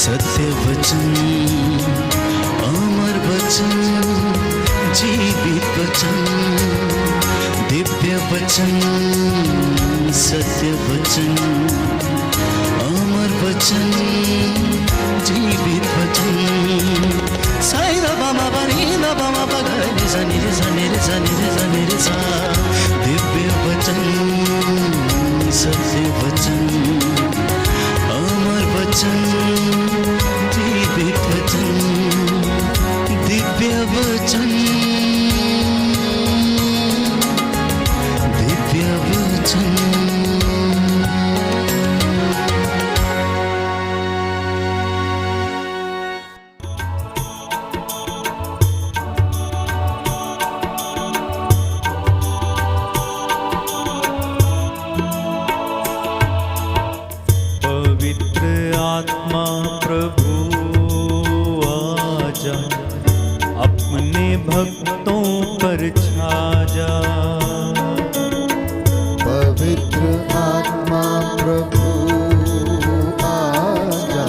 सत्य वचन, अमर वचन, जीवित वचन, दिव्य वचन, सत्य वचन, अमर वचन, जीवित वचन। साई दा बामा बनी दा बामा बगरे रे सनी रे सनी रे सनी रे सनी रे सा। दिव्य वचन, सत्य वचन, अमर वचन, जीवित वचन, दिव्य वचन, दिव्य वचन। आत्मा प्रभु आजा, अपने भक्तों पर छा जा। पवित्र आत्मा प्रभु आजा,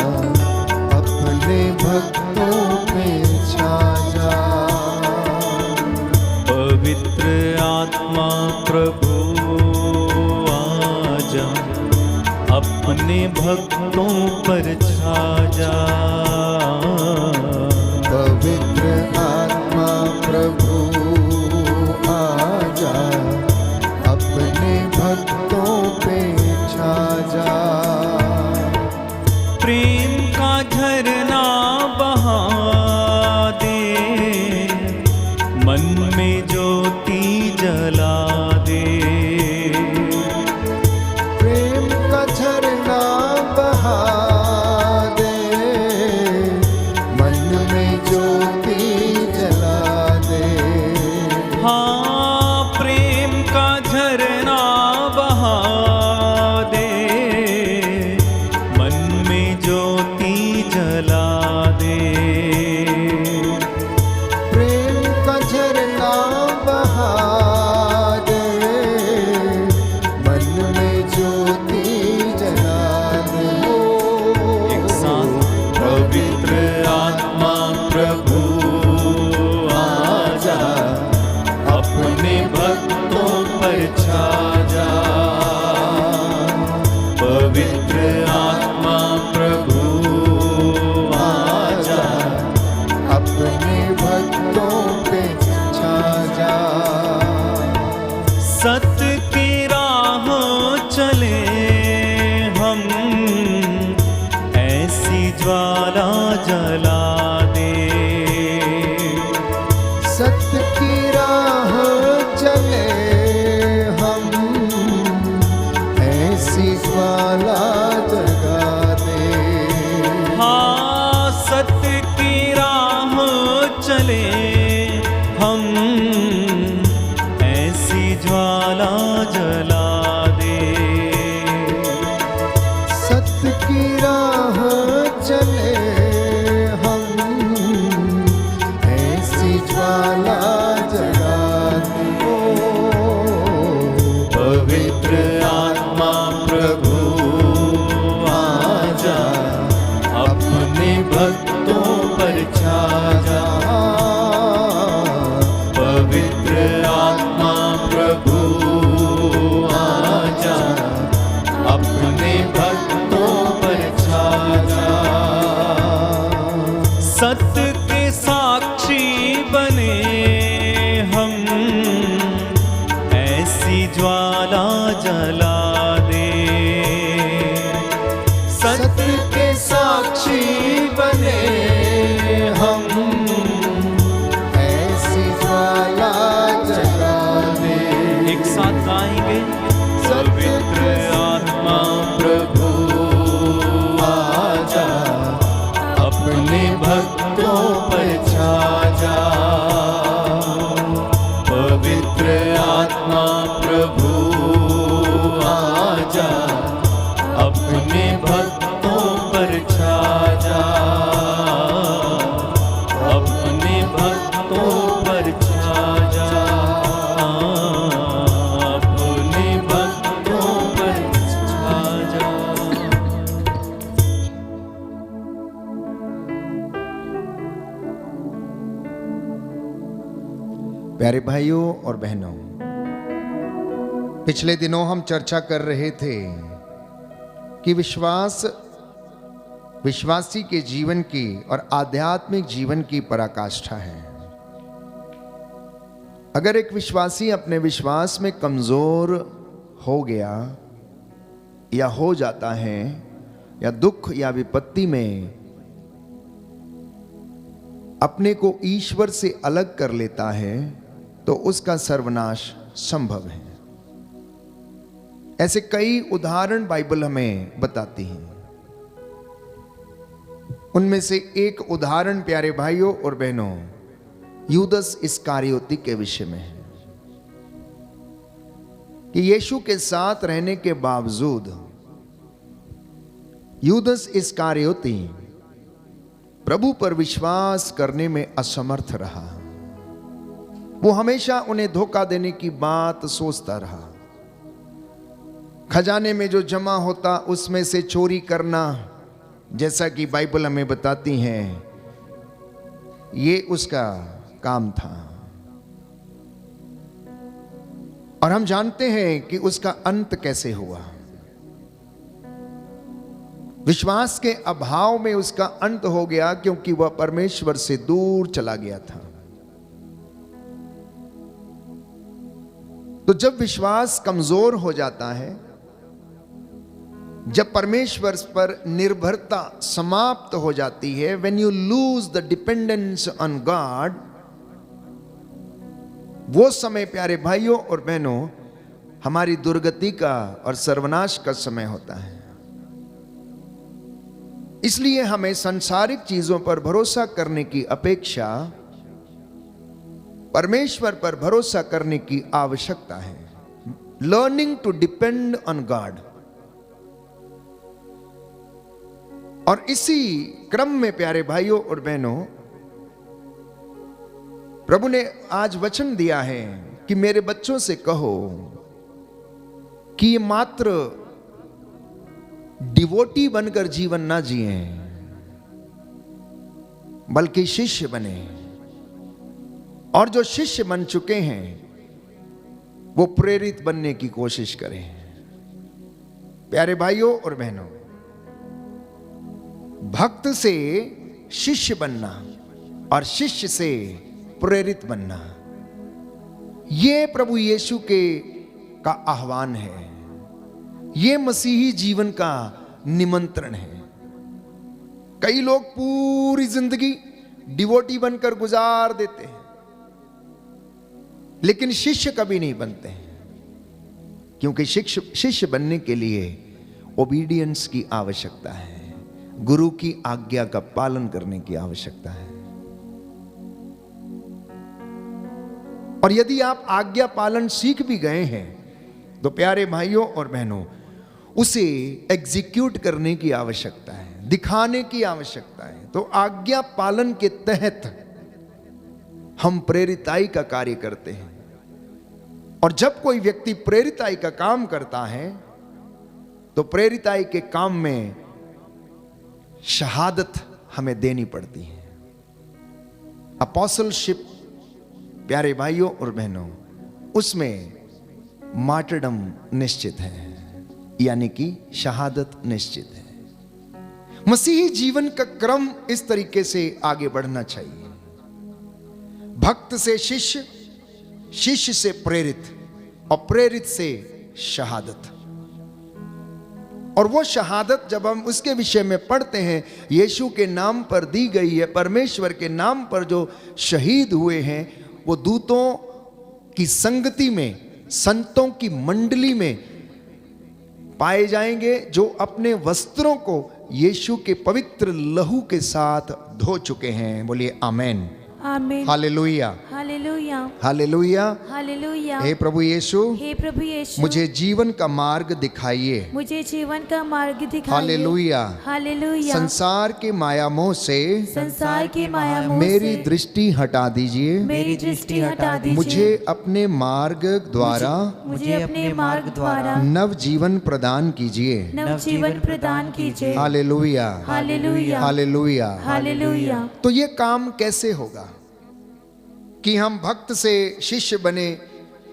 अपने भक्तों पे छा जा। पवित्र आत्मा प्रभु आजा, अपने भक्तों पर छा जा। पवित्र आत्मा प्रभु आजा, अपने भक्तों पे छा जा। प्रेम का झरना बहा दे, मन में ज्योति जला दे। प्रेम का झरना बहा दे, मन में ज्योति जला दे। हाँ, प्रेम का झरना बहा दे, मन में ज्योति जला दे। प्रेम का झरना बहा दे, मन में ज्योति जला दे। एक साथ पवित्र आत्मा प्रभु आजा, अपने भक्तों पर छा जा। पवित्र आत्मा प्रभु आजा, अपने भक्तों पे छा जा। सत्य की राह चले हम, ऐसी ज्वाला जला दे। सत्य की राह चले हम, ऐसी ज्वाला जगा दे। हाँ, सत्य की राह चले हम, ऐसी ज्वाला जला दे। सत्य की राह चले हम, ऐसी ज्वाला जगा दे। पवित्र आत्मा प्रभु आजा, अपने भक्तों पर छा जा। पवित्र आत्मा प्रभु आजा, अपने भक्तों पर छा जा। सत्य के साक्षी बने हम, ऐसी ज्वाला जला दे। सत्य के साक्षी बने हम, ऐसी ज्वाला जगा दे। एक साथ गाएंगे। पवित्र आत्मा प्रभु आजा, अपने भक्तों पर छा जा। पवित्र आत्मा प्रभु प्यारे भाइयों और बहनों, पिछले दिनों हम चर्चा कर रहे थे कि विश्वासी के जीवन की और आध्यात्मिक जीवन की पराकाष्ठा है। अगर एक विश्वासी अपने विश्वास में कमजोर हो गया या हो जाता है या दुख या विपत्ति में अपने को ईश्वर से अलग कर लेता है तो उसका सर्वनाश संभव है। ऐसे कई उदाहरण बाइबल हमें बताती है। उनमें से एक उदाहरण प्यारे भाइयों और बहनों यूदस इस्कारियोती के विषय में है कि यीशु के साथ रहने के बावजूद यूदस इस्कारियोती प्रभु पर विश्वास करने में असमर्थ रहा। वो हमेशा उन्हें धोखा देने की बात सोचता रहा। खजाने में जो जमा होता उसमें से चोरी करना, जैसा कि बाइबल हमें बताती है, ये उसका काम था। और हम जानते हैं कि उसका अंत कैसे हुआ। विश्वास के अभाव में उसका अंत हो गया क्योंकि वह परमेश्वर से दूर चला गया था। तो जब विश्वास कमजोर हो जाता है, जब परमेश्वर पर निर्भरता समाप्त हो जाती है, when you lose the dependence on God, वो समय प्यारे भाइयों और बहनों हमारी दुर्गति का और सर्वनाश का समय होता है। इसलिए हमें सांसारिक चीजों पर भरोसा करने की अपेक्षा परमेश्वर पर भरोसा करने की आवश्यकता है। Learning to depend on God. और इसी क्रम में प्यारे भाइयों और बहनों प्रभु ने आज वचन दिया है कि मेरे बच्चों से कहो कि ये मात्र डिवोटी बनकर जीवन ना जिए, बल्कि शिष्य बने। और जो शिष्य बन चुके हैं वो प्रेरित बनने की कोशिश करें। प्यारे भाइयों और बहनों, भक्त से शिष्य बनना और शिष्य से प्रेरित बनना, ये प्रभु यीशु का आह्वान है। ये मसीही जीवन का निमंत्रण है। कई लोग पूरी जिंदगी डिवोटी बनकर गुजार देते हैं, लेकिन शिष्य कभी नहीं बनते हैं, क्योंकि शिष्य बनने के लिए ओबीडियंस की आवश्यकता है, गुरु की आज्ञा का पालन करने की आवश्यकता है। और यदि आप आज्ञा पालन सीख भी गए हैं तो प्यारे भाइयों और बहनों उसे एग्जीक्यूट करने की आवश्यकता है, दिखाने की आवश्यकता है। तो आज्ञा पालन के तहत हम प्रेरिताई का कार्य करते हैं। और जब कोई व्यक्ति प्रेरिताई का काम करता है तो प्रेरिताई के काम में शहादत हमें देनी पड़ती है। अपोस्टलशिप प्यारे भाइयों और बहनों, उसमें मार्टरडम निश्चित है, यानी कि शहादत निश्चित है। मसीही जीवन का क्रम इस तरीके से आगे बढ़ना चाहिए। भक्त से शिष्य, शिष्य से प्रेरित और प्रेरित से शहादत। और वो शहादत जब हम उसके विषय में पढ़ते हैं, यीशु के नाम पर दी गई है, परमेश्वर के नाम पर जो शहीद हुए हैं, वो दूतों की संगति में, संतों की मंडली में पाए जाएंगे, जो अपने वस्त्रों को यीशु के पवित्र लहू के साथ धो चुके हैं। बोलिए आमेन, आमीन, हालेलुया, हालेलुया, हालेलुया, हालेलुया। हे प्रभु यीशु, हे प्रभु यीशु, मुझे जीवन का मार्ग दिखाइए। मुझे जीवन का मार्ग दिखाइए। Hallelujah, hallelujah. संसार के माया मोह से संसार के माया मोह मेरी से दृष्टि हटा दीजिए। मेरी दृष्टि हटा दीजिए। मुझे अपने मार्ग द्वारा मुझे अपने मार्ग द्वारा नव जीवन प्रदान कीजिए। नव जीवन प्रदान कीजिए। Hallelujah, hallelujah, hallelujah. हालेलुया। तो ये काम कैसे होगा? कि हम भक्त से शिष्य बने,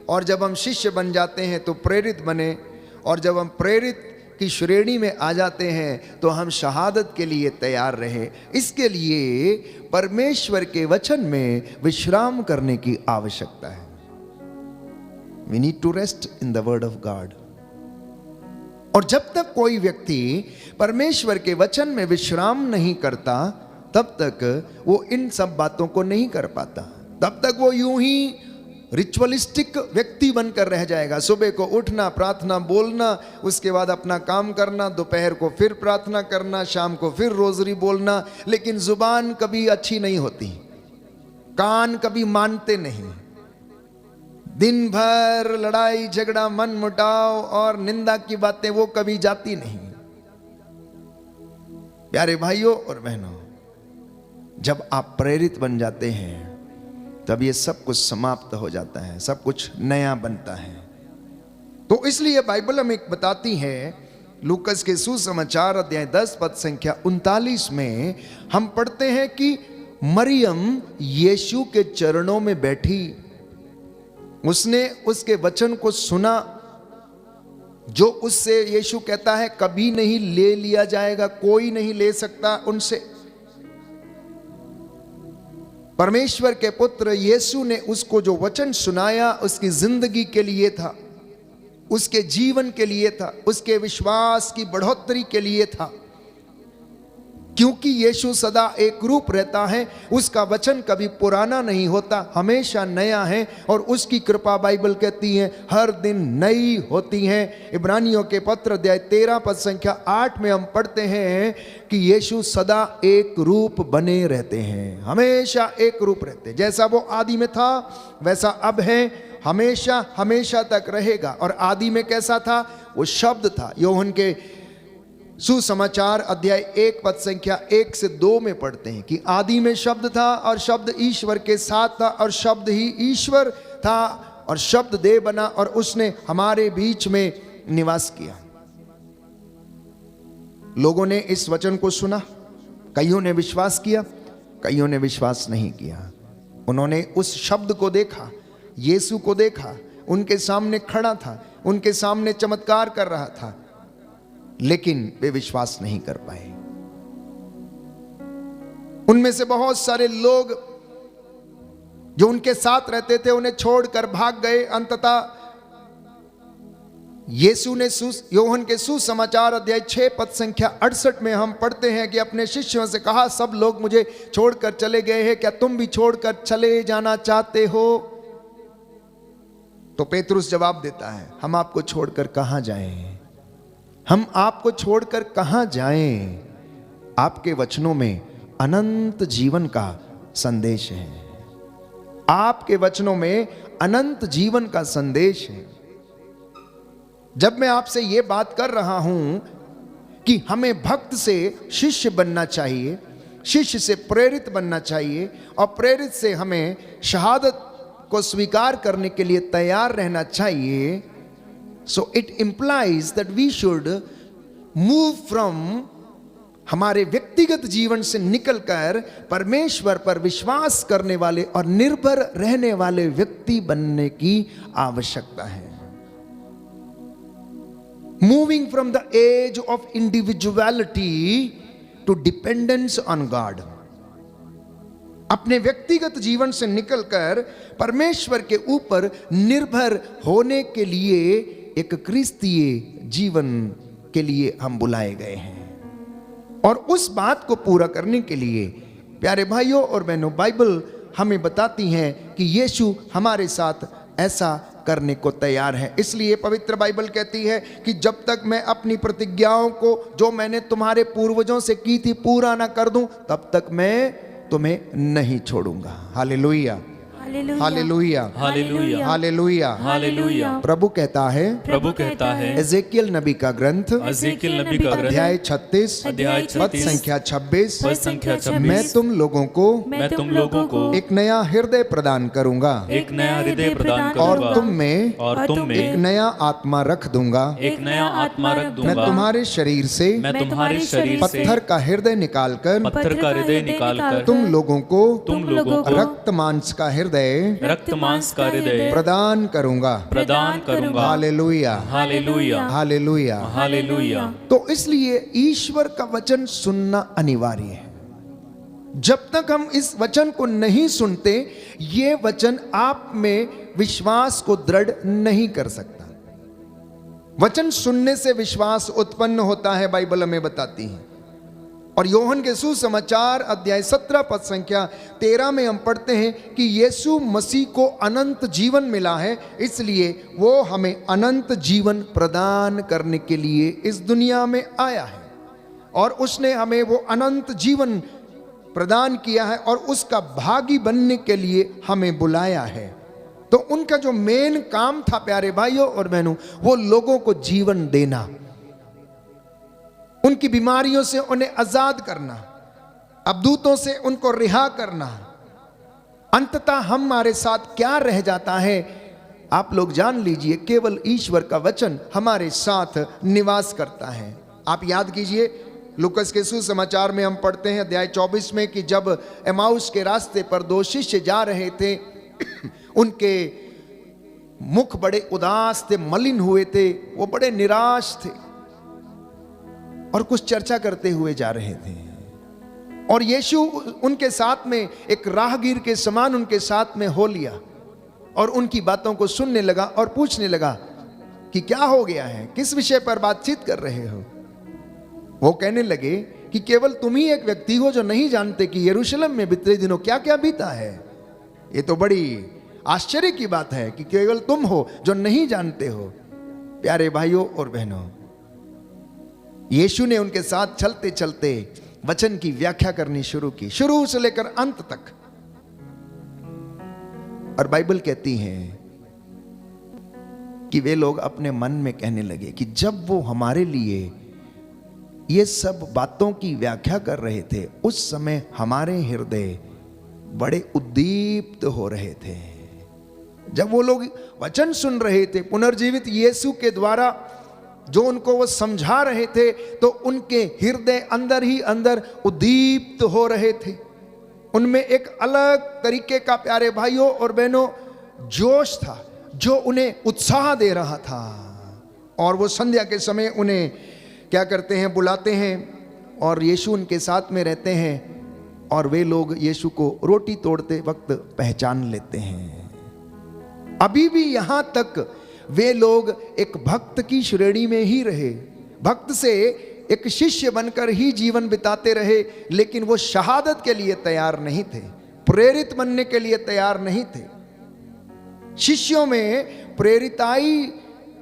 और जब हम शिष्य बन जाते हैं तो प्रेरित बने, और जब हम प्रेरित की श्रेणी में आ जाते हैं तो हम शहादत के लिए तैयार रहे। इसके लिए परमेश्वर के वचन में विश्राम करने की आवश्यकता है। We need to rest in the word of God। और जब तक कोई व्यक्ति परमेश्वर के वचन में विश्राम नहीं करता, तब तक वो इन सब बातों को नहीं कर पाता। तब तक वो यूं ही रिचुअलिस्टिक व्यक्ति बनकर रह जाएगा। सुबह को उठना, प्रार्थना बोलना, उसके बाद अपना काम करना, दोपहर को फिर प्रार्थना करना, शाम को फिर रोजरी बोलना, लेकिन जुबान कभी अच्छी नहीं होती, कान कभी मानते नहीं, दिन भर लड़ाई झगड़ा, मन मुटाव और निंदा की बातें वो कभी जाती नहीं। प्यारे भाइयों और बहनों, जब आप प्रेरित बन जाते हैं तब ये सब कुछ समाप्त हो जाता है, सब कुछ नया बनता है। तो इसलिए बाइबल हमें बताती है, लूकस के सुसमाचार अध्याय 10 पद संख्या 39 में हम पढ़ते हैं कि मरियम यीशु के चरणों में बैठी, उसने उसके वचन को सुना, जो उससे यीशु कहता है कभी नहीं ले लिया जाएगा, कोई नहीं ले सकता उनसे। परमेश्वर के पुत्र यीशु ने उसको जो वचन सुनाया उसकी जिंदगी के लिए था, उसके जीवन के लिए था, उसके विश्वास की बढ़ोतरी के लिए था। क्योंकि यीशु सदा एक रूप रहता है, उसका वचन कभी पुराना नहीं होता, हमेशा नया है, और उसकी कृपा बाइबल कहती है हर दिन नई होती है। इब्रानियों के पत्र अध्याय 13 पद संख्या 8 में हम पढ़ते हैं कि यीशु सदा एक रूप बने रहते हैं, हमेशा एक रूप रहते हैं। जैसा वो आदि में था वैसा अब है, हमेशा हमेशा तक रहेगा। और आदि में कैसा था? वो शब्द था। योहन के सुसमाचार अध्याय 1 पद संख्या 1 से 2 में पढ़ते हैं कि आदि में शब्द था और शब्द ईश्वर के साथ था और शब्द ही ईश्वर था और शब्द देह बना और उसने हमारे बीच में निवास किया। लोगों ने इस वचन को सुना, कईयों ने विश्वास किया, कईयों ने विश्वास नहीं किया। उन्होंने उस शब्द को देखा, यीशु को देखा, उनके सामने खड़ा था, उनके सामने चमत्कार कर रहा था, लेकिन वे विश्वास नहीं कर पाए। उनमें से बहुत सारे लोग जो उनके साथ रहते थे उन्हें छोड़कर भाग गए। अंततः यीशु ने योहन के सुसमाचार अध्याय 6 पद संख्या 68 में हम पढ़ते हैं कि अपने शिष्यों से कहा, सब लोग मुझे छोड़कर चले गए हैं, क्या तुम भी छोड़कर चले जाना चाहते हो? तो पेतरुस जवाब देता है, हम आपको छोड़कर कहां जाएं? हम आपको छोड़कर कहां जाएं? आपके वचनों में अनंत जीवन का संदेश है। आपके वचनों में अनंत जीवन का संदेश है। जब मैं आपसे यह बात कर रहा हूं कि हमें भक्त से शिष्य बनना चाहिए, शिष्य से प्रेरित बनना चाहिए, और प्रेरित से हमें शहादत को स्वीकार करने के लिए तैयार रहना चाहिए, so it implies that we should move from हमारे व्यक्तिगत जीवन से निकलकर परमेश्वर पर विश्वास करने वाले और निर्भर रहने वाले व्यक्ति बनने की आवश्यकता है। Moving from the age of individuality to dependence on God, अपने व्यक्तिगत जीवन से निकलकर परमेश्वर के ऊपर निर्भर होने के लिए एक क्रिस्तीय जीवन के लिए हम बुलाए गए हैं। और उस बात को पूरा करने के लिए प्यारे भाइयों और बहनों, बाइबल हमें बताती है कि यीशु हमारे साथ ऐसा करने को तैयार है। इसलिए पवित्र बाइबल कहती है कि जब तक मैं अपनी प्रतिज्ञाओं को जो मैंने तुम्हारे पूर्वजों से की थी पूरा ना कर दूं, तब तक मैं तुम्हें नहीं छोड़ूंगा। Hallelujah, hallelujah, hallelujah, hallelujah, hallelujah. प्रभु कहता है, प्रभु कहता है, एजेकियल नबी का ग्रंथ एजेकियल नबी का ग्रंथ अध्याय 36 अध्याय पद 36 संख्या 26, पद संख्या 26, मैं तुम लोगों को एक नया हृदय प्रदान करूंगा, एक नया हृदय प्रदान और करूंगा, तुम में और तुम में एक नया आत्मा रख दूंगा, एक नया आत्मा रख मैं दूंगा, तुम्हारे शरीर से मैं तुम्हारे शरीर से पत्थर का हृदय निकालकर पत्थर का हृदय निकालकर तुम लोगों को तुम लोगों को रक्त मांस का हृदय हृदय रक्त मांस का हृदय प्रदान करूंगा। प्रदान करूंगा। Hallelujah, hallelujah, hallelujah. हालेलुया। तो इसलिए ईश्वर का वचन सुनना अनिवार्य है। जब तक हम इस वचन को नहीं सुनते, ये वचन आप में विश्वास को दृढ़ नहीं कर सकता। वचन सुनने से विश्वास उत्पन्न होता है, बाइबल हमें बताती है। और योहन के सुसमाचार अध्याय 17 पद संख्या 13 में हम पढ़ते हैं कि यीशु मसीह को अनंत जीवन मिला है, इसलिए वो हमें अनंत जीवन प्रदान करने के लिए इस दुनिया में आया है। और उसने हमें वो अनंत जीवन प्रदान किया है और उसका भागी बनने के लिए हमें बुलाया है। तो उनका जो मेन काम था प्यारे भाइयों और बहनों, वो लोगों को जीवन देना, उनकी बीमारियों से उन्हें आजाद करना, अबदूतों से उनको रिहा करना। अंततः हमारे साथ क्या रह जाता है, आप लोग जान लीजिए, केवल ईश्वर का वचन हमारे साथ निवास करता है। आप याद कीजिए, लूकस के सुसमाचार में हम पढ़ते हैं अध्याय 24 में कि जब एमाउस के रास्ते पर दो शिष्य जा रहे थे, उनके मुख बड़े उदास थे, मलिन हुए थे, वो बड़े निराश थे और कुछ चर्चा करते हुए जा रहे थे। और यीशु उनके साथ में एक राहगीर के समान उनके साथ में हो लिया और उनकी बातों को सुनने लगा और पूछने लगा कि क्या हो गया है, किस विषय पर बातचीत कर रहे हो। वो कहने लगे कि केवल तुम ही एक व्यक्ति हो जो नहीं जानते कि यरूशलेम में बीते दिनों क्या क्या बीता है। ये तो बड़ी आश्चर्य की बात है कि केवल तुम हो जो नहीं जानते हो। प्यारे भाइयों और बहनों, यीशु ने उनके साथ चलते चलते वचन की व्याख्या करनी शुरू की, शुरू से लेकर अंत तक। और बाइबल कहती है कि वे लोग अपने मन में कहने लगे कि जब वो हमारे लिए ये सब बातों की व्याख्या कर रहे थे, उस समय हमारे हृदय बड़े उद्दीप्त हो रहे थे। जब वो लोग वचन सुन रहे थे, पुनर्जीवित यीशु के द्वारा जो उनको वो समझा रहे थे, तो उनके हृदय अंदर ही अंदर उद्दीप्त हो रहे थे। उनमें एक अलग तरीके का, प्यारे भाइयों और बहनों, जोश था जो उन्हें उत्साह दे रहा था। और वो संध्या के समय उन्हें क्या करते हैं, बुलाते हैं और यीशु उनके साथ में रहते हैं। और वे लोग यीशु को रोटी तोड़ते वक्त पहचान लेते हैं। अभी भी यहां तक वे लोग एक भक्त की श्रेणी में ही रहे, भक्त से एक शिष्य बनकर ही जीवन बिताते रहे, लेकिन वो शहादत के लिए तैयार नहीं थे, प्रेरित बनने के लिए तैयार नहीं थे। शिष्यों में प्रेरिताई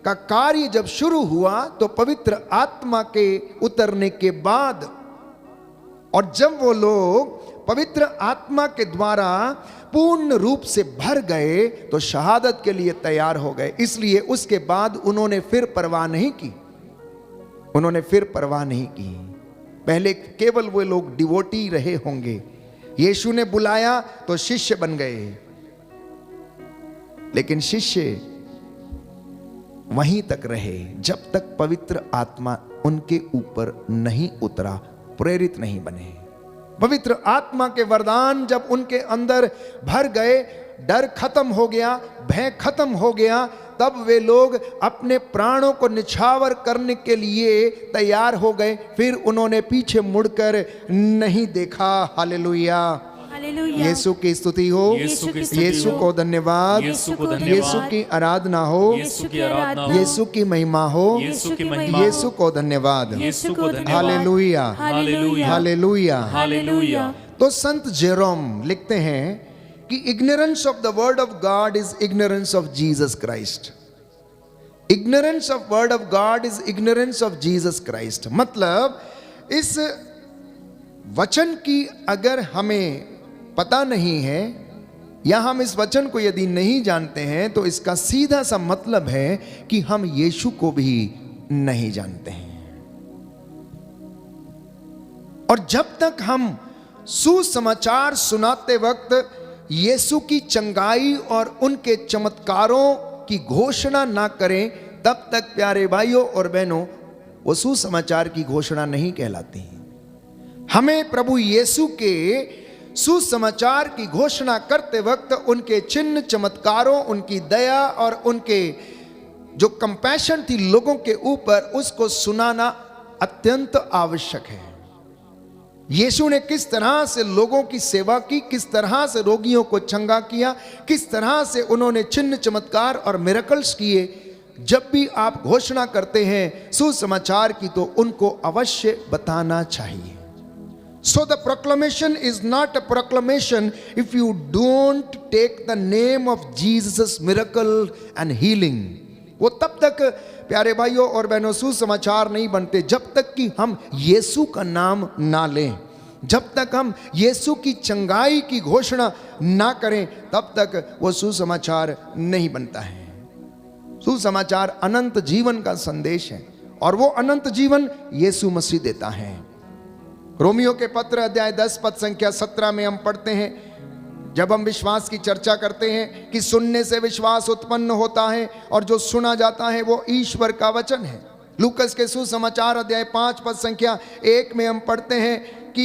का कार्य जब शुरू हुआ तो पवित्र आत्मा के उतरने के बाद, और जब वो लोग पवित्र आत्मा के द्वारा पूर्ण रूप से भर गए तो शहादत के लिए तैयार हो गए। इसलिए उसके बाद उन्होंने फिर परवाह नहीं की, उन्होंने फिर परवाह नहीं की। पहले केवल वो लोग डिवोटी रहे होंगे, यीशु ने बुलाया तो शिष्य बन गए, लेकिन शिष्य वहीं तक रहे जब तक पवित्र आत्मा उनके ऊपर नहीं उतरा, प्रेरित नहीं बने। पवित्र आत्मा के वरदान जब उनके अंदर भर गए, डर खत्म हो गया, भय खत्म हो गया, तब वे लोग अपने प्राणों को निछावर करने के लिए तैयार हो गए। फिर उन्होंने पीछे मुड़कर नहीं देखा। Hallelujah, hallelujah. यीशु की स्तुति हो, यीशु को धन्यवाद, यीशु की आराधना हो, यीशु की आराधना हो, यीशु की महिमा हो, यीशु की महिमा, यीशु को धन्यवाद। यीशु को धन्यवाद। Hallelujah, hallelujah, hallelujah. हालेलुया। तो संत जेरोम लिखते हैं कि ignorance of the word of God is ignorance of Jesus Christ. Ignorance of word of God is ignorance of Jesus Christ. मतलब इस वचन की अगर हमें पता नहीं है या हम इस वचन को यदि नहीं जानते हैं, तो इसका सीधा सा मतलब है कि हम यीशु को भी नहीं जानते हैं। और जब तक हम सुसमाचार सुनाते वक्त यीशु की चंगाई और उनके चमत्कारों की घोषणा ना करें, तब तक प्यारे भाइयों और बहनों वो सुसमाचार की घोषणा नहीं कहलाती। हमें प्रभु यीशु के सुसमाचार की घोषणा करते वक्त उनके चिन्ह चमत्कारों, उनकी दया और उनके जो कंपैशन थी लोगों के ऊपर, उसको सुनाना अत्यंत आवश्यक है। यीशु ने किस तरह से लोगों की सेवा की, किस तरह से रोगियों को चंगा किया, किस तरह से उन्होंने चिन्ह चमत्कार और मिरेकल्स किए, जब भी आप घोषणा करते हैं सुसमाचार की तो उनको अवश्य बताना चाहिए। So the proclamation is not a proclamation if you don't take the name of Jesus' miracle and healing. वो तब तक प्यारे भाइयों और बहनों सुसमाचार नहीं बनते जब तक कि हम यीशु का नाम ना लें, जब तक हम यीशु की चंगाई की घोषणा ना करें, तब तक वो सुसमाचार नहीं बनता है। सुसमाचार अनंत जीवन का संदेश है और वो अनंत जीवन यीशु मसीह देता है। रोमियो के पत्र अध्याय 10 पद संख्या 17 में हम पढ़ते हैं, जब हम विश्वास की चर्चा करते हैं कि सुनने से विश्वास उत्पन्न होता है और जो सुना जाता है वो ईश्वर का वचन है। लूकस के सुसमाचार अध्याय 5 पद संख्या 1 में हम पढ़ते हैं कि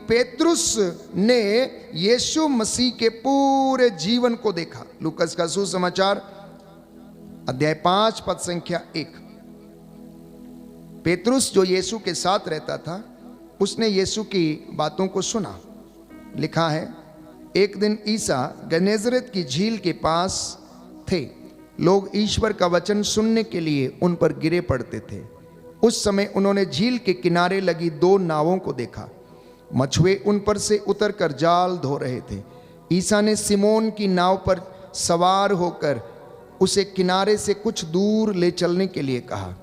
पेतरुस ने यीशु मसीह के पूरे जीवन को देखा। लूकस का सुसमाचार अध्याय 5 पद संख्या 1। पेतरुस जो यीशु के साथ रहता था, उसने यीशु की बातों को सुना। लिखा है, एक दिन ईसा गनेजरेत की झील के पास थे। लोग ईश्वर का वचन सुनने के लिए उन पर गिरे पड़ते थे। उस समय उन्होंने झील के किनारे लगी 2 नावों को देखा। मछुए उन पर से उतरकर जाल धो रहे थे। ईसा ने सिमोन की नाव पर सवार होकर उसे किनारे से कुछ दूर ले चलने के लिए कहा।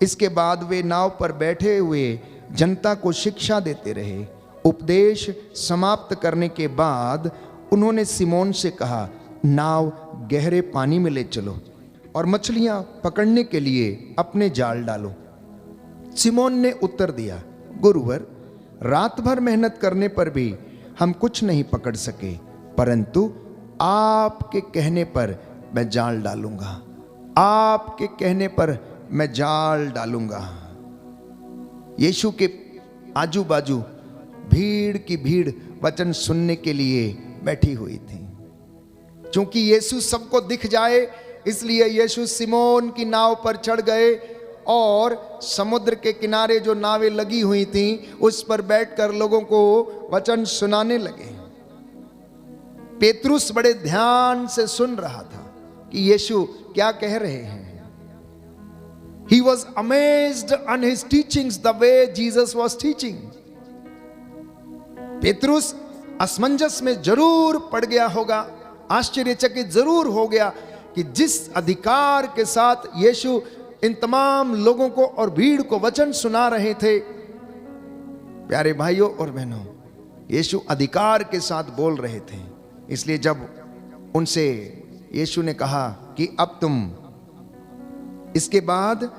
इसके बाद वे नाव पर बैठे हुए जनता को शिक्षा देते रहे। उपदेश समाप्त करने के बाद उन्होंने सिमोन से कहा, नाव गहरे पानी में ले चलो और मछलियां पकड़ने के लिए अपने जाल डालो। सिमोन ने उत्तर दिया, गुरुवर, रात भर मेहनत करने पर भी हम कुछ नहीं पकड़ सके, परंतु आपके कहने पर मैं जाल डालूंगा। आपके कहने पर मैं जाल डालूंगा। यीशु के आजू बाजू भीड़ की भीड़ वचन सुनने के लिए बैठी हुई थी। क्योंकि यीशु सबको दिख जाए, इसलिए यीशु सिमोन की नाव पर चढ़ गए और समुद्र के किनारे जो नावें लगी हुई थीं उस पर बैठकर लोगों को वचन सुनाने लगे। पेतरुस बड़े ध्यान से सुन रहा था कि यीशु क्या कह रहे हैं। He was amazed on his teachings the way Jesus was teaching. Petrus असमंजस में जरूर पड़ गया होगा, आश्चर्यचकित जरूर हो गया कि जिस अधिकार के साथ यीशु इन तमाम लोगों को और भीड़ को वचन सुना रहे थे। प्यारे भाइयों और बहनों, यीशु अधिकार के साथ बोल रहे थे। इसलिए जब उनसे यीशु ने कहा कि अब तुम, इसके बाद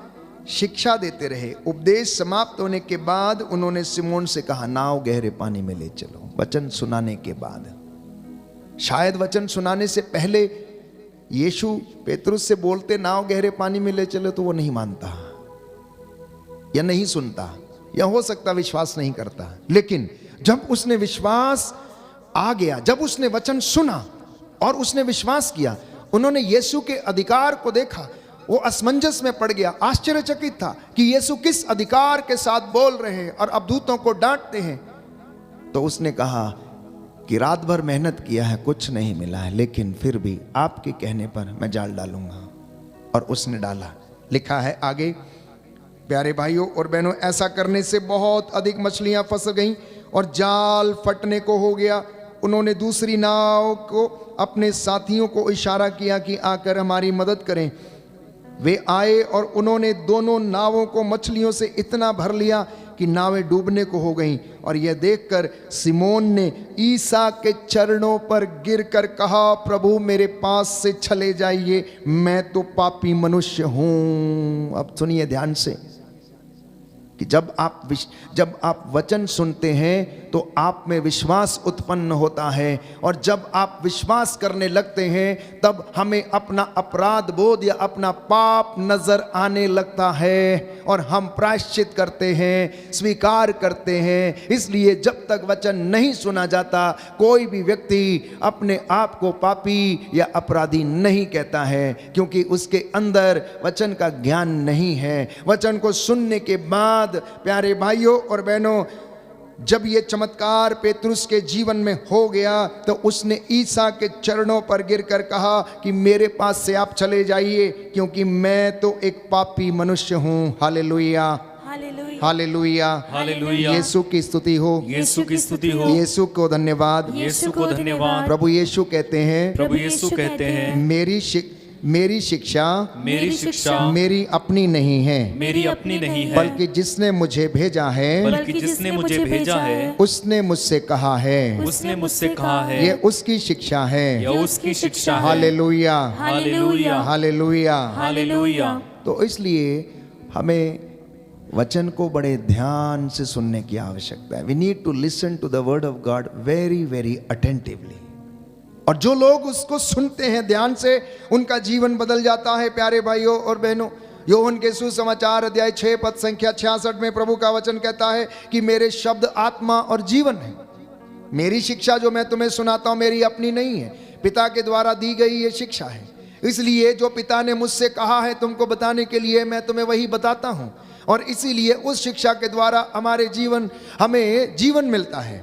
शिक्षा देते रहे। उपदेश समाप्त होने के बाद उन्होंने सिमोन से कहा, नाव गहरे पानी में ले चलो। वचन सुनाने के बाद, शायद वचन सुनाने से पहले यीशु पेतरुस से बोलते नाव गहरे पानी में ले चलो, तो वो नहीं मानता या नहीं सुनता, या हो सकता विश्वास नहीं करता। लेकिन जब उसने विश्वास आ गया, जब उसने वचन सुना और उसने विश्वास किया, उन्होंने यीशु के अधिकार को देखा, वो असमंजस में पड़ गया, आश्चर्यचकित था कि यीशु किस अधिकार के साथ बोल रहे हैं और अब दूतों को डांटते हैं। तो उसने कहा कि रात भर मेहनत किया है, कुछ नहीं मिला है, लेकिन फिर भी आपके कहने पर मैं जाल डालूंगा। और उसने डाला। लिखा है आगे, प्यारे भाइयों और बहनों, ऐसा करने से बहुत अधिक मछलियां फंस गईं और जाल फटने को हो गया। उन्होंने दूसरी नाव को अपने साथियों को इशारा किया कि आकर हमारी मदद करें। वे आए और उन्होंने दोनों नावों को मछलियों से इतना भर लिया कि नावें डूबने को हो गईं। और यह देखकर सिमोन ने ईसा के चरणों पर गिरकर कहा, प्रभु मेरे पास से चले जाइए, मैं तो पापी मनुष्य हूं। अब सुनिए ध्यान से कि जब आप वचन सुनते हैं तो आप में विश्वास उत्पन्न होता है, और जब आप विश्वास करने लगते हैं तब हमें अपना अपराध बोध या अपना पाप नजर आने लगता है और हम प्रायश्चित करते हैं, स्वीकार करते हैं। इसलिए जब तक वचन नहीं सुना जाता, कोई भी व्यक्ति अपने आप को पापी या अपराधी नहीं कहता है, क्योंकि उसके अंदर वचन का ज्ञान नहीं है। वचन को सुनने के बाद प्यारे भाइयों और बहनों, जब ये चमत्कार पेतरुस के जीवन में हो गया तो उसने ईसा के चरणों पर गिरकर कहा कि मेरे पास से आप चले जाइए, क्योंकि मैं तो एक पापी मनुष्य हूँ। Hallelujah, hallelujah, hallelujah, hallelujah. यीशु की स्तुति हो, यीशु की स्तुति हो, यीशु को धन्यवाद। यीशु को धन्यवाद। प्रभु यीशु कहते हैं, प्रभु यीशु कहते हैं, मेरी शिक्षा मेरी शिक्षा मेरी अपनी नहीं है, मेरी अपनी नहीं है, बल्कि जिसने मुझे भेजा है बल्कि जिसने मुझे भेजा है उसने मुझसे कहा है। उसने मुझसे कहा है, ये उसकी शिक्षा है। यह उसकी शिक्षा है। Hallelujah, hallelujah, hallelujah. हालेलुया। तो इसलिए हमें वचन को बड़े ध्यान से सुनने की आवश्यकता है। We need to listen to the word of God very very attentively. और जो लोग उसको सुनते हैं ध्यान से, उनका जीवन बदल जाता है। प्यारे भाइयों और बहनों, योहन के सुसमाचार अध्याय 6 पद संख्या 66 में प्रभु का वचन कहता है कि मेरे शब्द आत्मा और जीवन है। मेरी शिक्षा जो मैं तुम्हें सुनाता हूं मेरी अपनी नहीं है, पिता के द्वारा दी गई ये शिक्षा है। इसलिए जो पिता ने मुझसे कहा है तुमको बताने के लिए, मैं तुम्हें वही बताता हूं। और इसीलिए उस शिक्षा के द्वारा हमें जीवन मिलता है।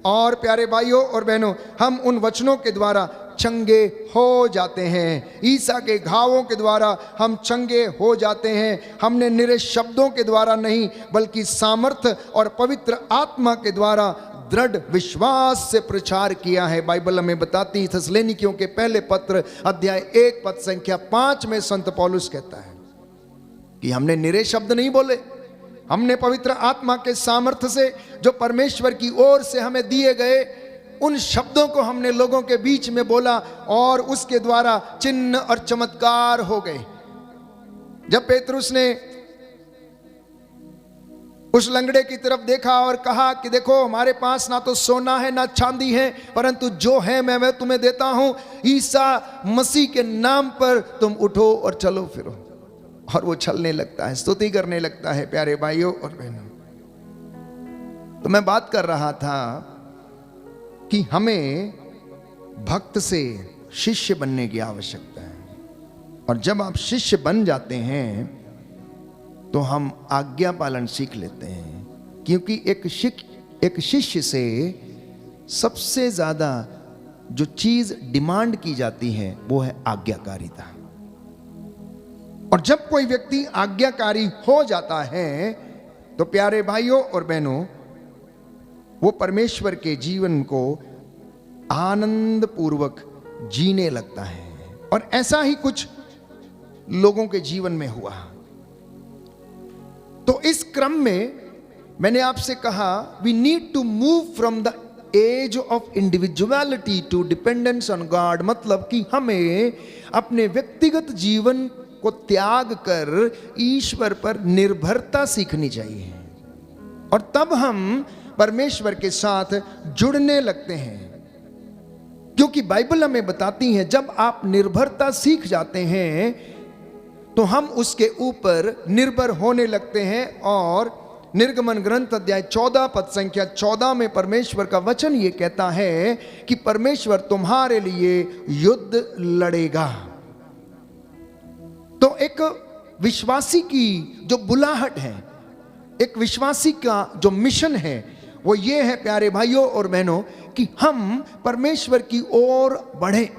और प्यारे भाइयों और बहनों, हम उन वचनों के द्वारा चंगे हो जाते हैं। ईसा के घावों के द्वारा हम चंगे हो जाते हैं। हमने निरे शब्दों के द्वारा नहीं, बल्कि सामर्थ्य और पवित्र आत्मा के द्वारा दृढ़ विश्वास से प्रचार किया है। बाइबल हमें बताती है, थिस्सलुनीकियों के पहले पत्र अध्याय 1 पद संख्या 5 में संत पौलुस कहता है कि हमने निरे शब्द नहीं बोले, हमने पवित्र आत्मा के सामर्थ्य से जो परमेश्वर की ओर से हमें दिए गए उन शब्दों को हमने लोगों के बीच में बोला, और उसके द्वारा चिन्ह और चमत्कार हो गए। जब पेतरुस ने उस लंगड़े की तरफ देखा और कहा कि देखो, हमारे पास ना तो सोना है ना चांदी है, परंतु जो है मैं वह तुम्हें देता हूं, ईसा मसीह के नाम पर तुम उठो और चलो फिरो। और वो चलने लगता है, स्तुति करने लगता है। प्यारे भाइयों और बहनों, तो मैं बात कर रहा था कि हमें भक्त से शिष्य बनने की आवश्यकता है। और जब आप शिष्य बन जाते हैं तो हम आज्ञा पालन सीख लेते हैं, क्योंकि एक शिष्य से सबसे ज्यादा जो चीज डिमांड की जाती है वो है आज्ञाकारिता। और जब कोई व्यक्ति आज्ञाकारी हो जाता है तो प्यारे भाइयों और बहनों, वो परमेश्वर के जीवन को आनंद पूर्वक जीने लगता है। और ऐसा ही कुछ लोगों के जीवन में हुआ। तो इस क्रम में मैंने आपसे कहा, we need to move from the age of individuality to dependence on God. मतलब कि हमें अपने व्यक्तिगत जीवन को त्याग कर ईश्वर पर निर्भरता सीखनी चाहिए, और तब हम परमेश्वर के साथ जुड़ने लगते हैं। क्योंकि बाइबल हमें बताती है, जब आप निर्भरता सीख जाते हैं तो हम उसके ऊपर निर्भर होने लगते हैं। और निर्गमन ग्रंथ अध्याय 14 पद संख्या 14 में परमेश्वर का वचन ये कहता है कि परमेश्वर तुम्हारे लिए युद्ध लड़ेगा। तो एक विश्वासी की जो बुलाहट है, एक विश्वासी का जो मिशन है, वो ये है प्यारे भाइयों और बहनों कि हम परमेश्वर की ओर बढ़े,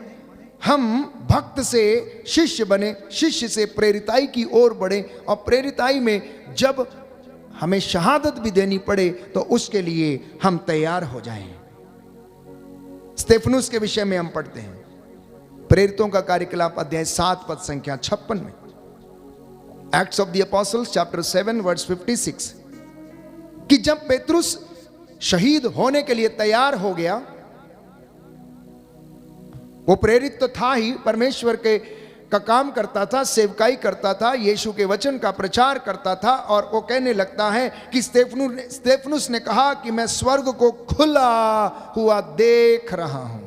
हम भक्त से शिष्य बने, शिष्य से प्रेरिताई की ओर बढ़े, और प्रेरिताई में जब हमें शहादत भी देनी पड़े तो उसके लिए हम तैयार हो जाएं। स्तेफनुस के विषय में हम पढ़ते हैं प्रेरितों का कार्यकलाप अध्याय 7 पद संख्या 56 में, Acts of the Apostles chapter 7 verse 56, कि जब पेतरुस शहीद होने के लिए तैयार हो गया, वो प्रेरित तो था ही, परमेश्वर के का काम करता था, सेवकाई करता था, यीशु के वचन का प्रचार करता था। और वो कहने लगता है कि स्तेफनुस ने कहा कि मैं स्वर्ग को खुला हुआ देख रहा हूं।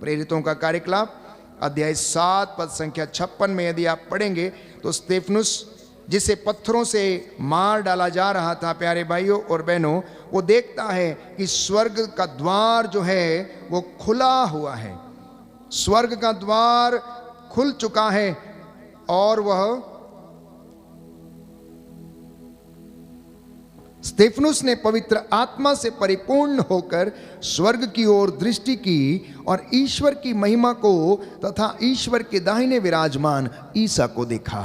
प्रेरितों का कार्यकलाप अध्याय 7 पद संख्या 56 में यदि आप पढ़ेंगे तो स्तेफनुस जिसे पत्थरों से मार डाला जा रहा था, प्यारे भाइयों और बहनों, वो देखता है कि स्वर्ग का द्वार जो है वो खुला हुआ है। स्वर्ग का द्वार खुल चुका है और वह स्तेफनुस ने पवित्र आत्मा से परिपूर्ण होकर स्वर्ग की ओर दृष्टि की और ईश्वर की महिमा को तथा ईश्वर के दाहिने विराजमान ईसा को देखा।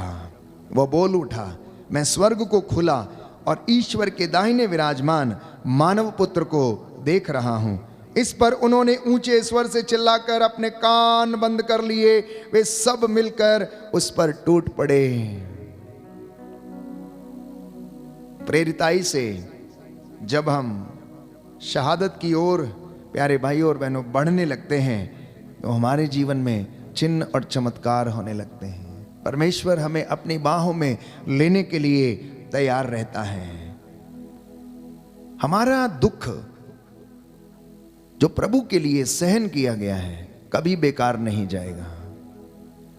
वह बोल उठा, मैं स्वर्ग को खुला और ईश्वर के दाहिने विराजमान मानव पुत्र को देख रहा हूं। इस पर उन्होंने ऊंचे स्वर से चिल्लाकर अपने कान बंद कर लिए। वे सब मिलकर उस पर टूट पड़े। प्रेरिताई से जब हम शहादत की ओर प्यारे भाइयों और बहनों बढ़ने लगते हैं तो हमारे जीवन में चिन्ह और चमत्कार होने लगते हैं। परमेश्वर हमें अपनी बाहों में लेने के लिए तैयार रहता है। हमारा दुख जो प्रभु के लिए सहन किया गया है कभी बेकार नहीं जाएगा।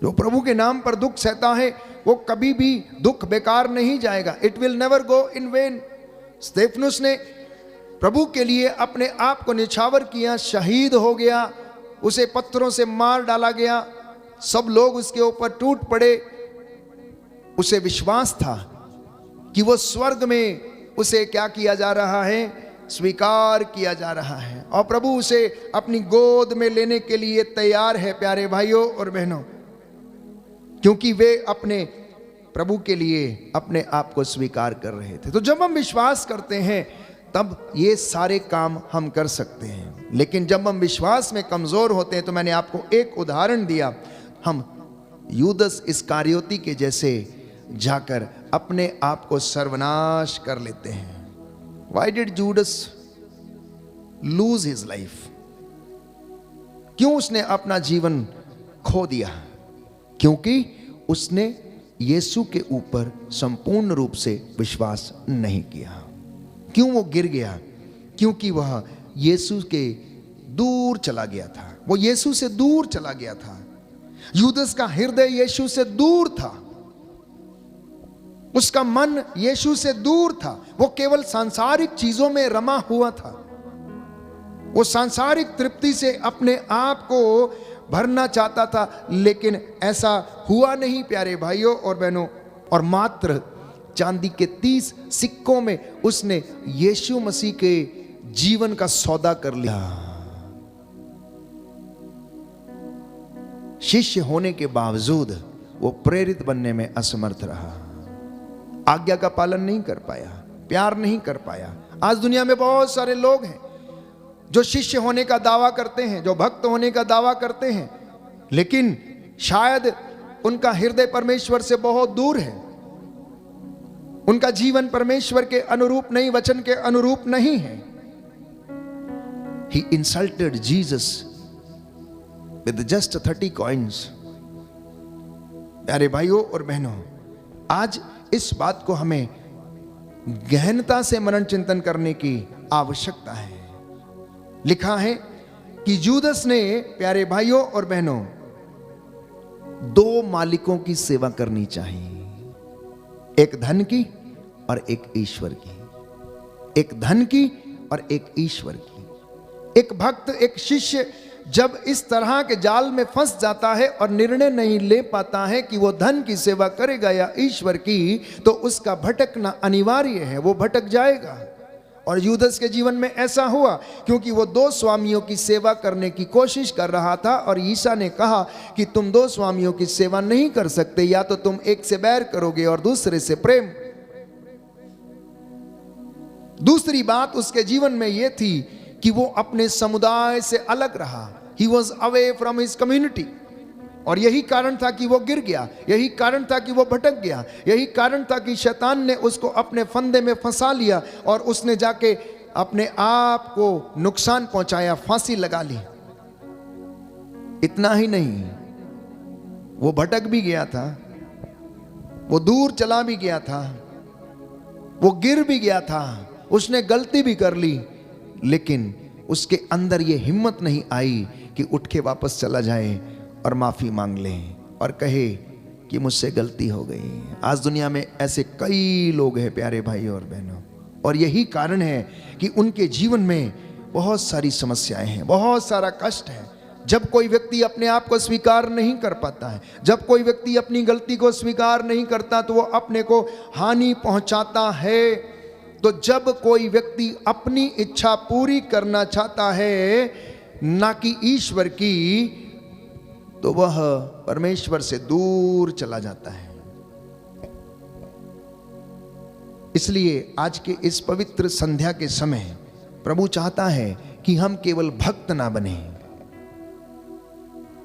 जो प्रभु के नाम पर दुख सहता है वो कभी भी दुख बेकार नहीं जाएगा। It will never go in vain. स्तेफनुस ने प्रभु के लिए अपने आप को निछावर किया, शहीद हो गया, उसे पत्थरों से मार डाला गया, सब लोग उसके ऊपर टूट पड़े। उसे विश्वास था कि वो स्वर्ग में उसे क्या किया जा रहा है, स्वीकार किया जा रहा है और प्रभु उसे अपनी गोद में लेने के लिए तैयार है। प्यारे भाइयों और बहनों, क्योंकि वे अपने प्रभु के लिए अपने आप को स्वीकार कर रहे थे। तो जब हम विश्वास करते हैं तब ये सारे काम हम कर सकते हैं। लेकिन जब हम विश्वास में कमजोर होते हैं, तो मैंने आपको एक उदाहरण दिया, हम यूदस इस्कारियोती के जैसे जाकर अपने आप को सर्वनाश कर लेते हैं। Why did Judas lose his life? क्यों उसने अपना जीवन खो दिया? क्योंकि उसने यीशु के ऊपर संपूर्ण रूप से विश्वास नहीं किया। क्यों वो गिर गया? क्योंकि वह यीशु के दूर चला गया था। वो यीशु से दूर चला गया था। यूदस का हृदय यीशु से दूर था, उसका मन यीशु से दूर था। वो केवल सांसारिक चीजों में रमा हुआ था। वो सांसारिक तृप्ति से अपने आप को भरना चाहता था, लेकिन ऐसा हुआ नहीं प्यारे भाइयों और बहनों। और मात्र चांदी के 30 सिक्कों में उसने यीशु मसीह के जीवन का सौदा कर लिया। शिष्य होने के बावजूद वो प्रेरित बनने में असमर्थ रहा, आज्ञा का पालन नहीं कर पाया, प्यार नहीं कर पाया। आज दुनिया में बहुत सारे लोग हैं जो शिष्य होने का दावा करते हैं, जो भक्त होने का दावा करते हैं, लेकिन शायद उनका हृदय परमेश्वर से बहुत दूर है। उनका जीवन परमेश्वर के अनुरूप नहीं, वचन के अनुरूप नहीं है। He insulted Jesus with just 30 coins। प्यारे भाइयों और बहनों, आज इस बात को हमें गहनता से मनन चिंतन करने की आवश्यकता है। लिखा है कि यूदस ने, प्यारे भाइयों और बहनों, 2 मालिकों की सेवा करनी चाहिए, एक धन की और एक ईश्वर की। एक धन की और एक ईश्वर की। एक भक्त, एक शिष्य जब इस तरह के जाल में फंस जाता है और निर्णय नहीं ले पाता है कि वो धन की सेवा करेगा या ईश्वर की, तो उसका भटकना अनिवार्य है, वो भटक जाएगा। और यूदस के जीवन में ऐसा हुआ, क्योंकि वो 2 स्वामियों की सेवा करने की कोशिश कर रहा था। और ईसा ने कहा कि तुम 2 स्वामियों की सेवा नहीं कर सकते, या तो तुम एक से बैर करोगे और दूसरे से प्रेम। दूसरी बात उसके जीवन में यह थी कि वो अपने समुदाय से अलग रहा। He was away from his community। और यही कारण था कि वो गिर गया, यही कारण था कि वो भटक गया, यही कारण था कि शैतान ने उसको अपने फंदे में फंसा लिया और उसने जाके अपने आप को नुकसान पहुंचाया, फांसी लगा ली। इतना ही नहीं, वो भटक भी गया था, वो दूर चला भी गया था, वो गिर भी गया था, उसने गलती भी कर ली, लेकिन उसके अंदर ये हिम्मत नहीं आई कि उठ के वापस चला जाए और माफी मांग ले और कहे कि मुझसे गलती हो गई। आज दुनिया में ऐसे कई लोग हैं प्यारे भाई और बहनों, और यही कारण है कि उनके जीवन में बहुत सारी समस्याएं हैं, बहुत सारा कष्ट है। जब कोई व्यक्ति अपने आप को स्वीकार नहीं कर पाता है, जब कोई व्यक्ति अपनी गलती को स्वीकार नहीं करता, तो वो अपने को हानि पहुंचाता है। तो जब कोई व्यक्ति अपनी इच्छा पूरी करना चाहता है ना कि ईश्वर की, तो वह परमेश्वर से दूर चला जाता है। इसलिए आज के इस पवित्र संध्या के समय प्रभु चाहता है कि हम केवल भक्त ना बने,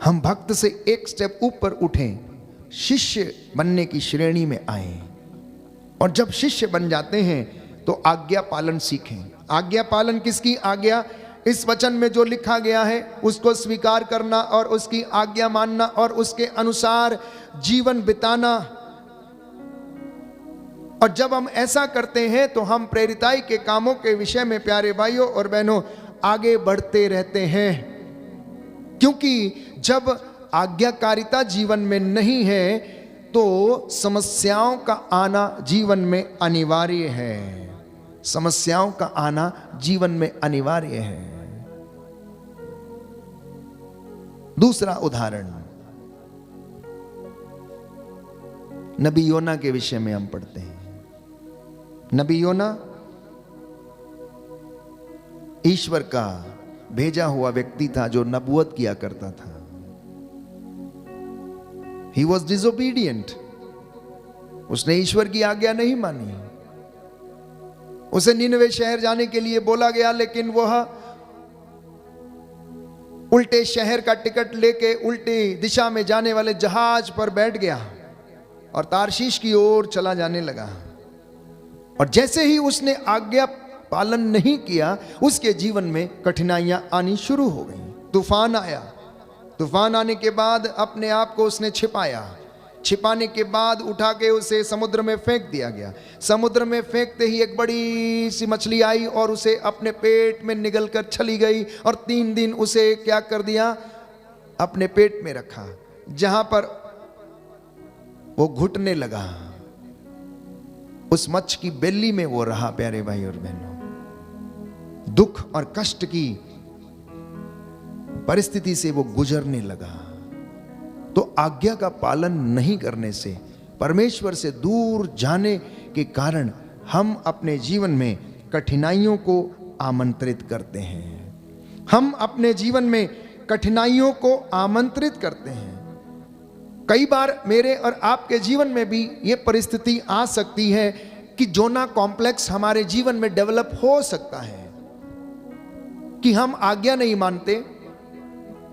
हम भक्त से एक स्टेप ऊपर उठें, शिष्य बनने की श्रेणी में आए। और जब शिष्य बन जाते हैं तो आज्ञा पालन सीखें। आज्ञा पालन किसकी आज्ञा? इस वचन में जो लिखा गया है उसको स्वीकार करना और उसकी आज्ञा मानना और उसके अनुसार जीवन बिताना। और जब हम ऐसा करते हैं तो हम प्रेरिताई के कामों के विषय में प्यारे भाइयों और बहनों आगे बढ़ते रहते हैं। क्योंकि जब आज्ञाकारिता जीवन में नहीं है तो समस्याओं का आना जीवन में अनिवार्य है। समस्याओं का आना जीवन में अनिवार्य है। दूसरा उदाहरण नबी योना के विषय में हम पढ़ते हैं। नबी योना ईश्वर का भेजा हुआ व्यक्ति था जो नबूवत किया करता था। He was disobedient. उसने ईश्वर की आज्ञा नहीं मानी। उसे निनवे शहर जाने के लिए बोला गया, लेकिन वह उल्टे शहर का टिकट लेके उल्टी दिशा में जाने वाले जहाज पर बैठ गया और तारशीश की ओर चला जाने लगा। और जैसे ही उसने आज्ञा पालन नहीं किया, उसके जीवन में कठिनाइयां आनी शुरू हो गई। तूफान आया। तूफान आने के बाद अपने आप को उसने छिपाया। छिपाने के बाद उठा के उसे समुद्र में फेंक दिया गया। समुद्र में फेंकते ही एक बड़ी सी मछली आई और उसे अपने पेट में निगल कर चली गई और 3 दिन उसे क्या कर दिया? अपने पेट में रखा, जहां पर वो घुटने लगा। उस मच्छ की बेली में वो रहा प्यारे भाई और बहनों। दुख और कष्ट की परिस्थिति से वो गुजरने लगा। तो आज्ञा का पालन नहीं करने से, परमेश्वर से दूर जाने के कारण हम अपने जीवन में कठिनाइयों को आमंत्रित करते हैं। हम अपने जीवन में कठिनाइयों को आमंत्रित करते हैं। कई बार मेरे और आपके जीवन में भी ये परिस्थिति आ सकती है कि जोना कॉम्प्लेक्स हमारे जीवन में डेवलप हो सकता है कि हम आज्ञा नहीं मानते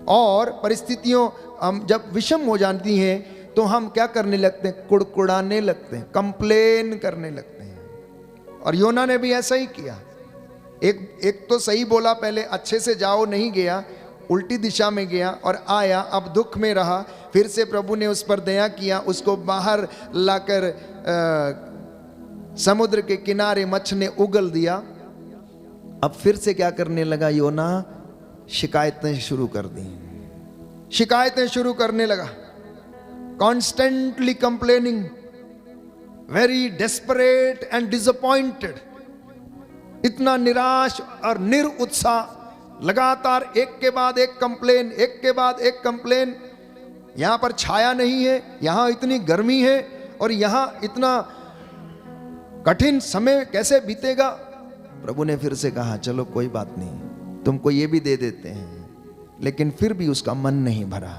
और परिस्थितियों हम जब विषम हो जाती हैं तो हम क्या करने लगते हैं? कुड़कुड़ाने लगते हैं, कंप्लेन करने लगते हैं। और योना ने भी ऐसा ही किया। एक तो सही बोला, पहले अच्छे से जाओ, नहीं गया, उल्टी दिशा में गया और आया, अब दुख में रहा। फिर से प्रभु ने उस पर दया किया, उसको बाहर लाकर समुद्र के किनारे मच्छ ने उगल दिया। अब फिर से क्या करने लगा योना? शिकायतें शुरू कर दी। शिकायतें शुरू करने लगा, constantly complaining, very desperate and disappointed. इतना निराश और निरुत्साह, लगातार एक के बाद एक कंप्लेन, एक के बाद एक कंप्लेन। यहां पर छाया नहीं है, यहां इतनी गर्मी है और यहां इतना कठिन समय कैसे बीतेगा? प्रभु ने फिर से कहा, चलो कोई बात नहीं, तुमको ये भी दे देते हैं। लेकिन फिर भी उसका मन नहीं भरा।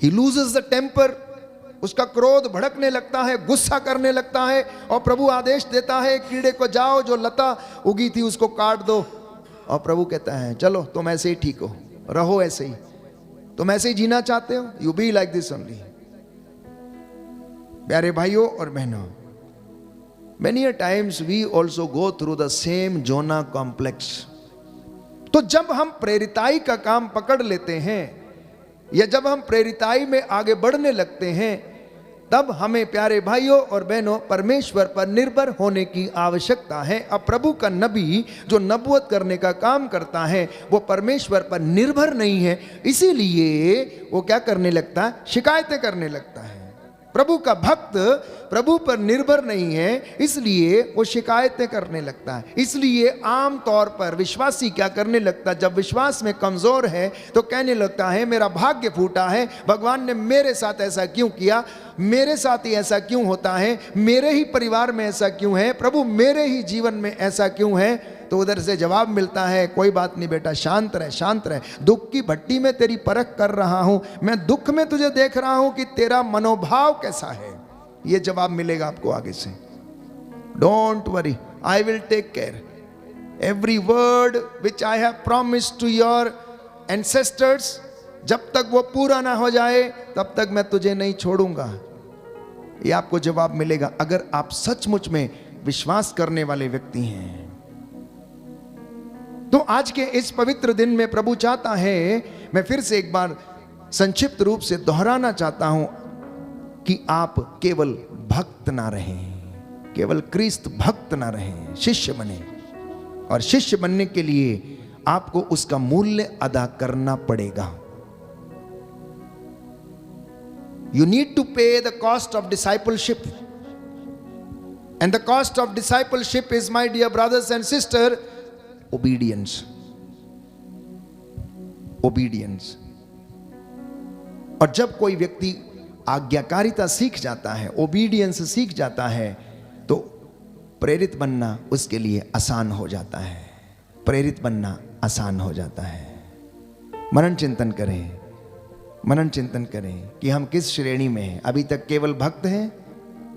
He loses the temper, उसका क्रोध भड़कने लगता है, गुस्सा करने लगता है और प्रभु आदेश देता है, कीड़े को जाओ, जो लता उगी थी उसको काट दो। और प्रभु कहता है, चलो तुम ऐसे ही ठीक हो, रहो ऐसे ही, तुम ऐसे ही जीना चाहते हो, you be like this only. प्यारे भाइयों और बहनों, many a times we also go through the same Jonah complex। तो जब हम प्रेरिताई का काम पकड़ लेते हैं या जब हम प्रेरिताई में आगे बढ़ने लगते हैं, तब हमें प्यारे भाइयों और बहनों परमेश्वर पर निर्भर होने की आवश्यकता है। अब प्रभु का नबी जो नबूवत करने का काम करता है वो परमेश्वर पर निर्भर नहीं है, इसीलिए वो क्या करने लगता है? शिकायतें करने लगता है। प्रभु का भक्त प्रभु पर निर्भर नहीं है, इसलिए वो शिकायतें करने लगता है। इसलिए आम तौर पर विश्वासी क्या करने लगता है? जब विश्वास में कमजोर है तो कहने लगता है मेरा भाग्य फूटा है, भगवान ने मेरे साथ ऐसा क्यों किया, मेरे साथ ही ऐसा क्यों होता है, मेरे ही परिवार में ऐसा क्यों है, प्रभु मेरे ही जीवन में ऐसा क्यों है। तो उधर से जवाब मिलता है कोई बात नहीं बेटा, शांत रह, शांत रह, दुख की भट्टी में तेरी परख कर रहा हूं, मैं दुख में तुझे देख रहा हूं कि तेरा मनोभाव कैसा है। ये जवाब मिलेगा आपको आगे से। Don't worry, I will take care, every word which I have promised to your ancestors, जब तक वो पूरा ना हो जाए तब तक मैं तुझे नहीं छोड़ूंगा। ये आपको जवाब मिलेगा अगर आप सचमुच में विश्वास करने वाले व्यक्ति हैं। तो आज के इस पवित्र दिन में प्रभु चाहता है, मैं फिर से एक बार संक्षिप्त रूप से दोहराना चाहता हूं कि आप केवल भक्त ना रहें, केवल क्रिस्त भक्त ना रहें, शिष्य बने। और शिष्य बनने के लिए आपको उसका मूल्य अदा करना पड़ेगा। You need to pay the cost of discipleship. And the cost of discipleship is, my dear brothers and sisters, obedience. Obedience. और जब कोई व्यक्ति आज्ञाकारिता सीख जाता है, ओबीडियंस सीख जाता है, तो प्रेरित बनना उसके लिए आसान हो जाता है। प्रेरित बनना आसान हो जाता है। मनन चिंतन करें, मनन चिंतन करें कि हम किस श्रेणी में हैं। अभी तक केवल भक्त हैं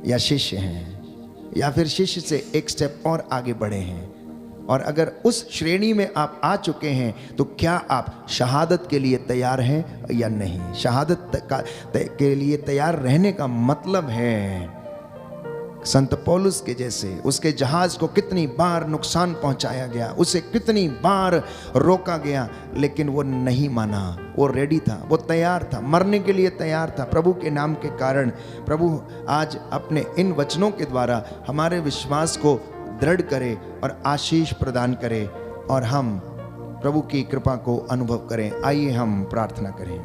या शिष्य हैं, या फिर शिष्य से एक स्टेप और आगे बढ़े हैं। और अगर उस श्रेणी में आप आ चुके हैं तो क्या आप शहादत के लिए तैयार हैं या नहीं। शहादत के लिए तैयार रहने का मतलब है संत पौलुस के जैसे उसके जहाज को कितनी बार नुकसान पहुंचाया गया, उसे कितनी बार रोका गया, लेकिन वो नहीं माना। वो रेडी था, वो तैयार था, मरने के लिए तैयार था प्रभु के नाम के कारण। प्रभु आज अपने इन वचनों के द्वारा हमारे विश्वास को दृढ़ करे और आशीष प्रदान करे और हम प्रभु की कृपा को अनुभव करें। आइए हम प्रार्थना करें।